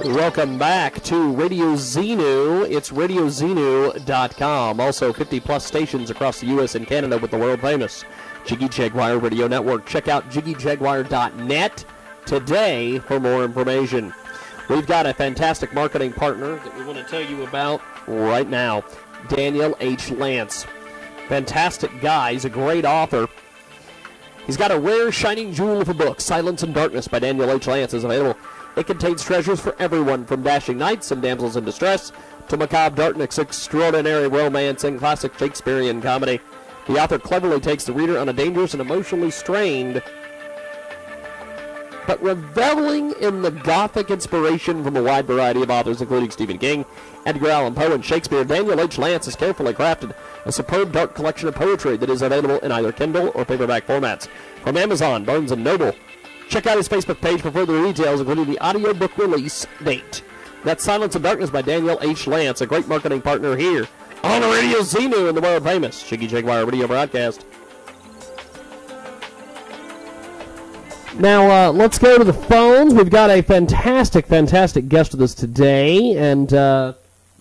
Welcome back to Radio Xenu. It's RadioXenu.com. Also, 50-plus stations across the U.S. and Canada with the world-famous Jiggy Jaguar Radio Network. Check out JiggyJaguar.net today for more information. We've got a fantastic marketing partner that we want to tell you about right now, Daniel H. Lance. Fantastic guy. He's a great author. He's got a rare shining jewel of a book, Silence and Darkness by Daniel H. Lance, is available. It contains treasures for everyone, from dashing knights and damsels in distress to macabre darkness, extraordinary romance, and classic Shakespearean comedy. The author cleverly takes the reader on a dangerous and emotionally strained, but reveling in the Gothic inspiration from a wide variety of authors, including Stephen King, Edgar Allan Poe, and Shakespeare. Daniel H. Lance has carefully crafted a superb dark collection of poetry that is available in either Kindle or paperback formats from Amazon, Barnes & Noble. Check out his Facebook page for further details, including the audiobook release date. That's Silence and Darkness by Daniel H. Lance, a great marketing partner here on Radio Xenu and the world-famous Jiggy Jaguar radio broadcast. Now, let's go to the phones. We've got a fantastic guest with us today. And,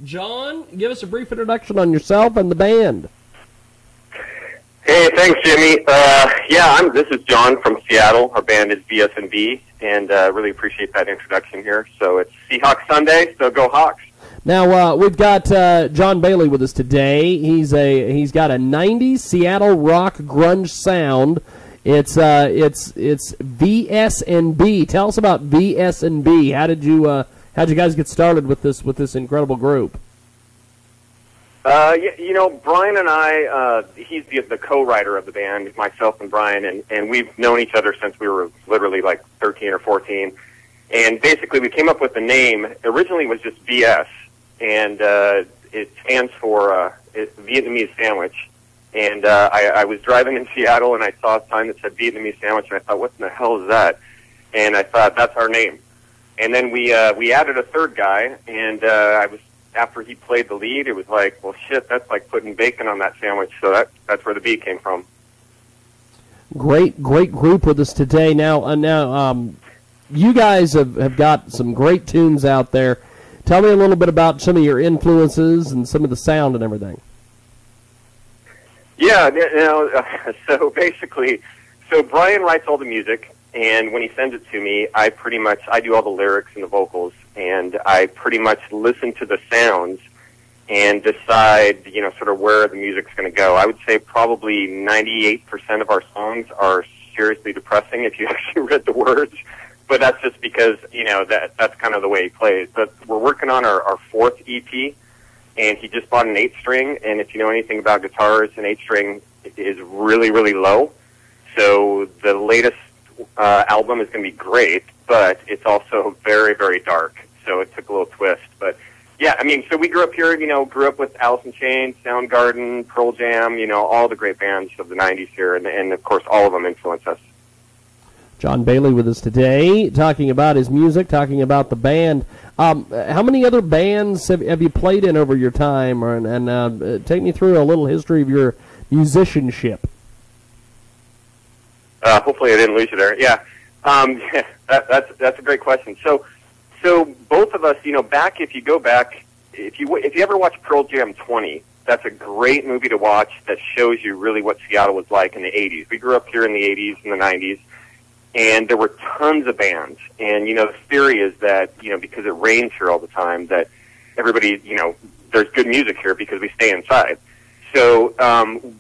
John, give us a brief introduction on yourself and the band. Hey, thanks, Jimmy. This is John from Seattle. Our band is VS&B, and really appreciate that introduction here. So it's Seahawks Sunday, so go Hawks. Now, we've got John Bailey with us today. He's got a 90s Seattle rock grunge sound. It's VS&B. Tell us about VS&B. How'd you guys get started with this incredible group? Brian and I, he's the co-writer of the band, myself and Brian, and we've known each other since we were literally like 13 or 14. And basically we came up with the name. Originally it was just VS, and it stands for Vietnamese sandwich. And I was driving in Seattle, and I saw a sign that said Vietnamese sandwich, and I thought, what in the hell is that? And I thought, that's our name. And then we added a third guy, and after he played the lead, it was like, well, shit, that's like putting bacon on that sandwich. So that's where the B came from. Great group with us today. Now, you guys have got some great tunes out there. Tell me a little bit about some of your influences and some of the sound and everything. Yeah, so basically, Brian writes all the music, and when he sends it to me, I do all the lyrics and the vocals, and I pretty much listen to the sounds and decide, sort of where the music's going to go. I would say probably 98% of our songs are seriously depressing if you actually read the words, but that's just because, that's kind of the way he plays. But we're working on our fourth EP, and he just bought an 8-string, and if you know anything about guitars, an 8-string is really, really low. So the latest album is going to be great, but it's also very, very dark. So it took a little twist. But, yeah, so we grew up here, grew up with Alice in Chains, Soundgarden, Pearl Jam, all the great bands of the 90s here, and of course, all of them influenced us. John Bailey with us today, talking about his music, talking about the band. How many other bands have you played in over your time? And take me through a little history of your musicianship. Hopefully I didn't lose you there. Yeah, that's a great question. So both of us, if you ever watch Pearl Jam 20, that's a great movie to watch that shows you really what Seattle was like in the 80s. We grew up here in the 80s and the 90s. And there were tons of bands. And, the theory is that, because it rains here all the time, that everybody, there's good music here because we stay inside. So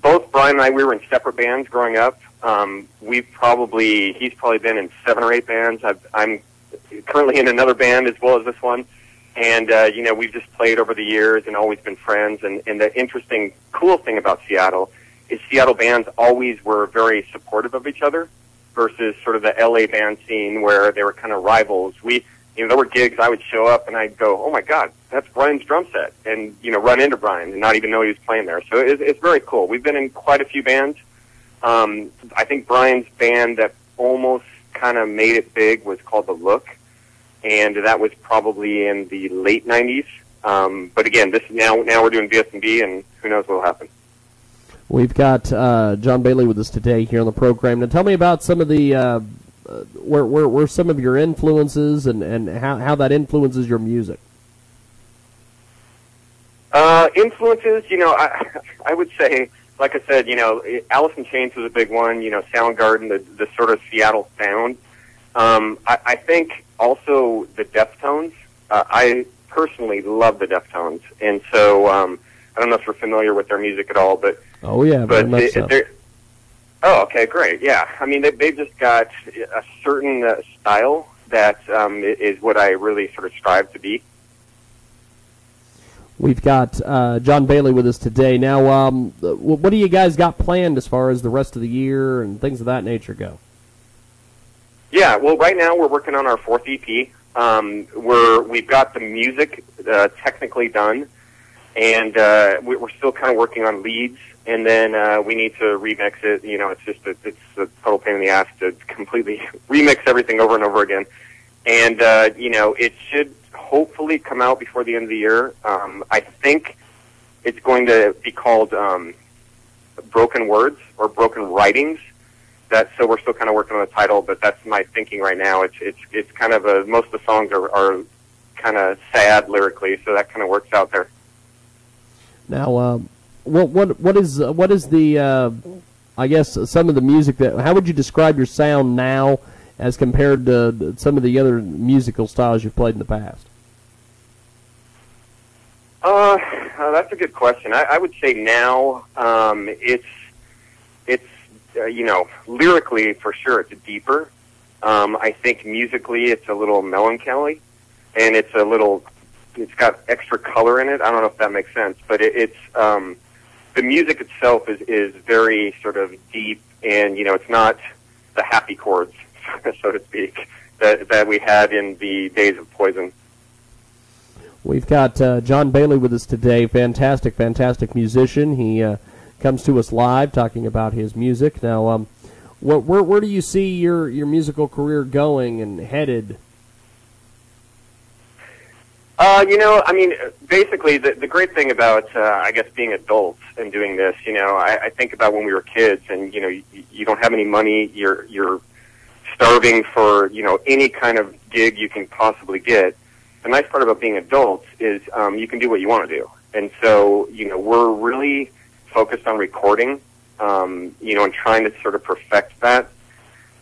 both Brian and I, we were in separate bands growing up. He's probably been in 7 or 8 bands. I'm currently in another band as well as this one. And, we've just played over the years and always been friends. And the interesting, cool thing about Seattle is Seattle bands always were very supportive of each other, versus sort of the LA band scene where they were kind of rivals. There were gigs I would show up and I'd go, oh my God, that's Brian's drum set, and run into Brian and not even know he was playing there. So it's very cool. We've been in quite a few bands. I think Brian's band that almost kind of made it big was called The Look, and that was probably in the late 90s. But again, now we're doing VS&B, and who knows what will happen. We've got John Bailey with us today here on the program. Now, tell me about some of the were some of your influences and how that influences your music? Influences, I would say, like I said, Alice in Chains was a big one. Soundgarden, the sort of Seattle sound. I think also the Deftones. I personally love the Deftones, and so I don't know if you're familiar with their music at all, but oh yeah, very much so. Oh, okay, great, yeah. I mean, they've just got a certain style that is what I really sort of strive to be. We've got John Bailey with us today. Now, what do you guys got planned as far as the rest of the year and things of that nature go? Yeah, well, right now we're working on our 4th EP. We've got the music technically done, and we're still kind of working on leads, and then we need to remix it. It's a total pain in the ass to completely remix everything over and over again. And, it should hopefully come out before the end of the year. I think it's going to be called Broken Words or Broken Writings. So we're still kind of working on the title, but that's my thinking right now. It's kind of most of the songs are kind of sad lyrically, so that kind of works out there. Now, what is the I guess some of the music how would you describe your sound now as compared to some of the other musical styles you've played in the past? That's a good question. I would say now it's lyrically for sure it's deeper. I think musically it's a little melancholy, and it's got extra color in it. I don't know if that makes sense, but it's the music itself is very sort of deep, and it's not the happy chords, so to speak, that we had in the days of Poison. We've got John Bailey with us today. Fantastic musician. He comes to us live talking about his music. Now, where do you see your musical career going and headed? Basically, the great thing about, I guess, being adults and doing this, I think about when we were kids, and you don't have any money, you're starving for any kind of gig you can possibly get. The nice part about being adults is you can do what you want to do, and so we're really focused on recording, and trying to sort of perfect that,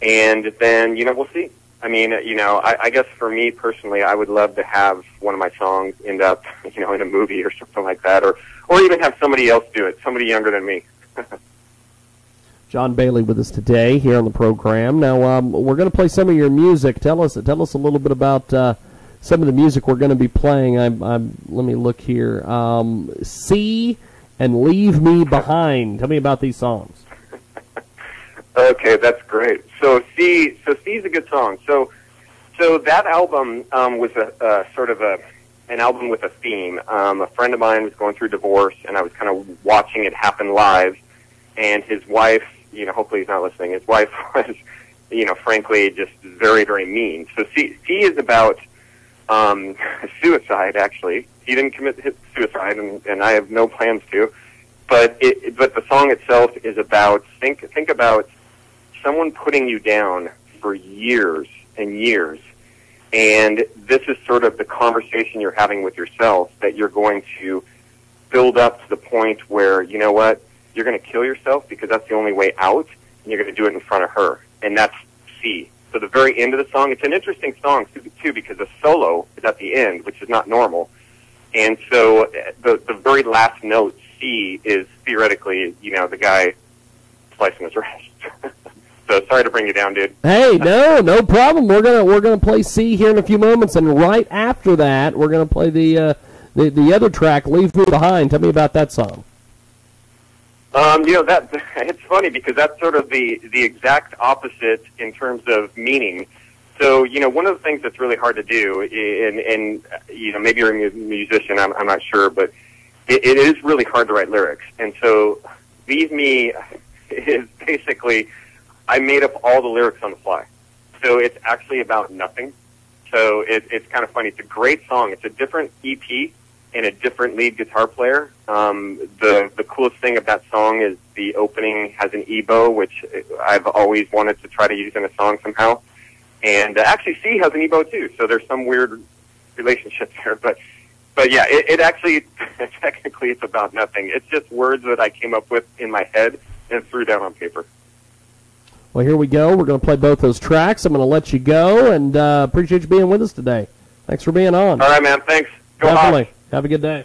and then we'll see. I guess for me personally, I would love to have one of my songs end up, in a movie or something like that, or even have somebody else do it, somebody younger than me. John Bailey with us today here on the program. Now, we're going to play some of your music. Tell us a little bit about some of the music we're going to be playing. Let me look here. See and Leave Me Behind. Tell me about these songs. Okay, that's great. So See is a good song. So that album was a sort of an album with a theme. A friend of mine was going through divorce, and I was kind of watching it happen live. And his wife, hopefully he's not listening. His wife was, frankly, just very, very mean. So See is about suicide. Actually, he didn't commit suicide, and I have no plans to. But the song itself is about think about someone putting you down for years and years, and this is sort of the conversation you're having with yourself that you're going to build up to the point where you're going to kill yourself because that's the only way out, and you're going to do it in front of her, and that's C. So the very end of the song, it's an interesting song too because the solo is at the end, which is not normal, and so the very last note, C, is theoretically, the guy slicing his wrist. So sorry to bring you down, dude. Hey, no problem. We're gonna play C here in a few moments, and right after that, we're gonna play the other track, Leave Me Behind. Tell me about that song. That it's funny because that's sort of the exact opposite in terms of meaning. So, one of the things that's really hard to do, and maybe you're a musician, I'm not sure, but it is really hard to write lyrics. And so, Leave Me is basically, I made up all the lyrics on the fly. So it's actually about nothing. So it's kind of funny. It's a great song. It's a different EP and a different lead guitar player. The coolest thing of that song is the opening has an EBow, which I've always wanted to try to use in a song somehow. And actually, C has an Ebo too, so there's some weird relationship there. But yeah, it actually, technically, it's about nothing. It's just words that I came up with in my head and threw down on paper. Well, here we go. We're going to play both those tracks. I'm going to let you go, and appreciate you being with us today. Thanks for being on. All right, man. Thanks. Go Definitely. Hawks. Have a good day.